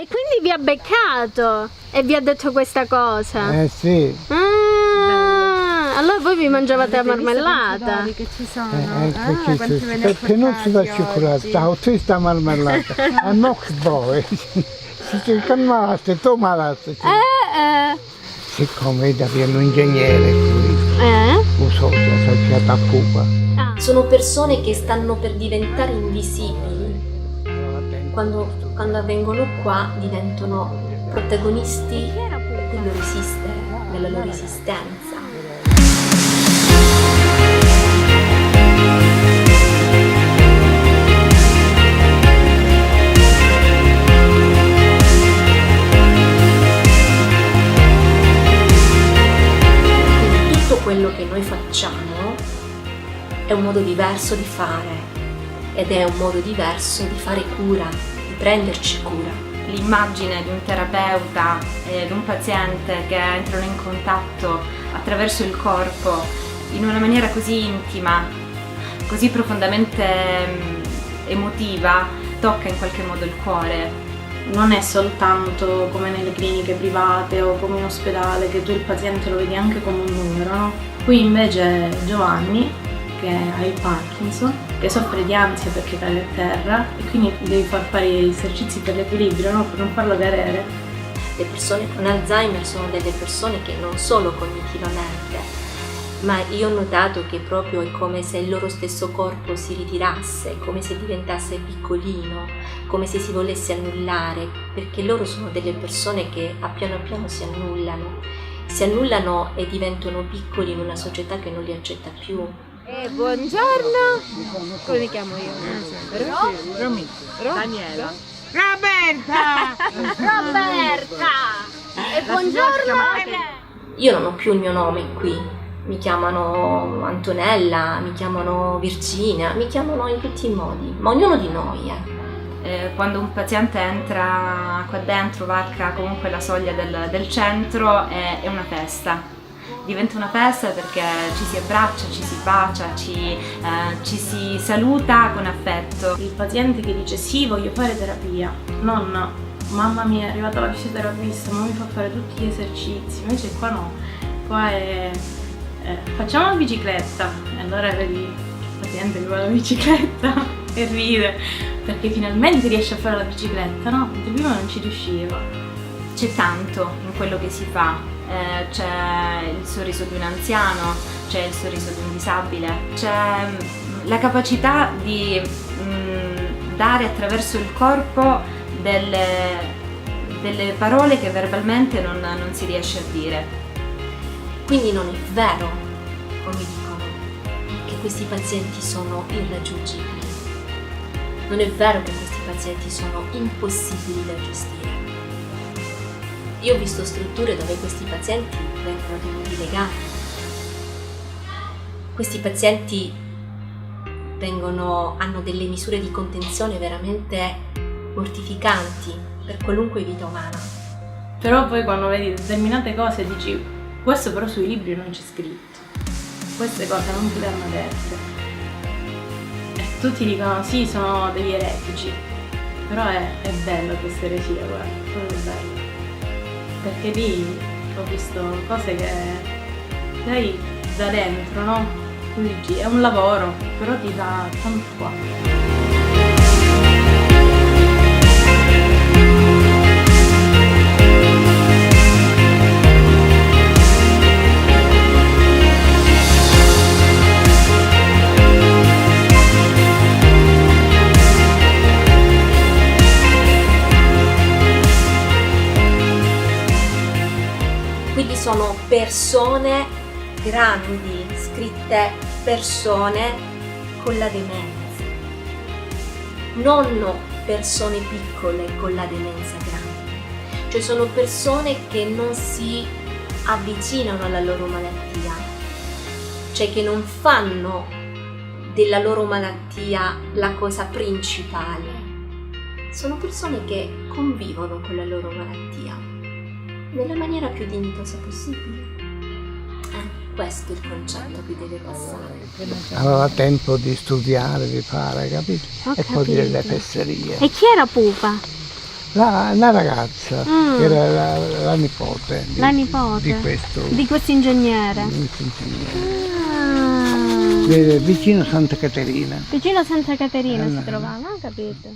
E quindi vi ha beccato e vi ha detto questa cosa? Sì. Allora voi vi mangiavate la marmellata? Che ci sono? Perché non si fa cioccolato, questa marmellata. E non poi. Si calmaste, tu malaste. Siccome da pieno ingegnere qui, uso la a Cuba. Sono persone che stanno per diventare invisibili. Quando avvengono qua diventano protagonisti del loro esistere, della loro esistenza. Quindi tutto quello che noi facciamo è un modo diverso di fare ed è un modo diverso di fare cura, di prenderci cura. L'immagine di un terapeuta e di un paziente che entrano in contatto attraverso il corpo in una maniera così intima, così profondamente emotiva, tocca in qualche modo il cuore. Non è soltanto come nelle cliniche private o come in ospedale che tu il paziente lo vedi anche come un numero, no? Qui invece Giovanni, che ha il Parkinson, che soffre di ansia perché cade a terra e quindi devi far fare gli esercizi per l'equilibrio, no? Per non farlo cadere. Le persone con Alzheimer sono delle persone che non solo cognitivamente, ma io ho notato che proprio è come se il loro stesso corpo si ritirasse, come se diventasse piccolino, come se si volesse annullare, perché loro sono delle persone che a piano si annullano e diventano piccoli in una società che non li accetta più. Buongiorno. Come mi chiamo io? Daniela. Roberta. E buongiorno. Io non ho più il mio nome qui, mi chiamano Antonella, mi chiamano Virginia, mi chiamano in tutti i modi, ma ognuno di noi. Quando un paziente entra qua dentro, varca comunque la soglia del centro, è una festa. Diventa una festa perché ci si abbraccia, ci si bacia, ci si saluta con affetto. Il paziente che dice sì, voglio fare terapia, non mamma mia è arrivata la fisioterapista, ma mi fa fare tutti gli esercizi, invece qua no, qua è facciamo la bicicletta e allora vedi il paziente che va alla bicicletta e ride perché finalmente riesce a fare la bicicletta, no? Mentre prima non ci riusciva. C'è tanto in quello che si fa. C'è il sorriso di un anziano, c'è il sorriso di un disabile, c'è la capacità di dare attraverso il corpo delle parole che verbalmente non si riesce a dire. Quindi non è vero, come dicono, che questi pazienti sono irraggiungibili. Non è vero che questi pazienti sono impossibili da gestire. Io ho visto strutture dove questi pazienti vengono tenuti legati. Questi pazienti hanno delle misure di contenzione veramente mortificanti per qualunque vita umana. Però poi quando vedi determinate cose dici questo però sui libri non c'è scritto, queste cose non ti danno dette. E tutti dicono sì, sono degli eretici, però è bello questa eresia, guarda, proprio bello. Perché lì ho visto cose che lei da dentro, no? Tu dici è un lavoro, però ti dà tanto qua. Quindi sono persone grandi, scritte persone con la demenza, non persone piccole con la demenza grande, cioè sono persone che non si avvicinano alla loro malattia, cioè che non fanno della loro malattia la cosa principale, sono persone che convivono con la loro malattia nella maniera più dignitosa possibile. Questo è il concetto che deve passare. Aveva tempo di studiare, mi pare, capito? E poi delle fesserie. E chi era Pupa? La ragazza, Mm. che era la nipote La nipote di questo ingegnere. vicino Santa Caterina. Vicino a Santa Caterina si no. trovava, ho capito.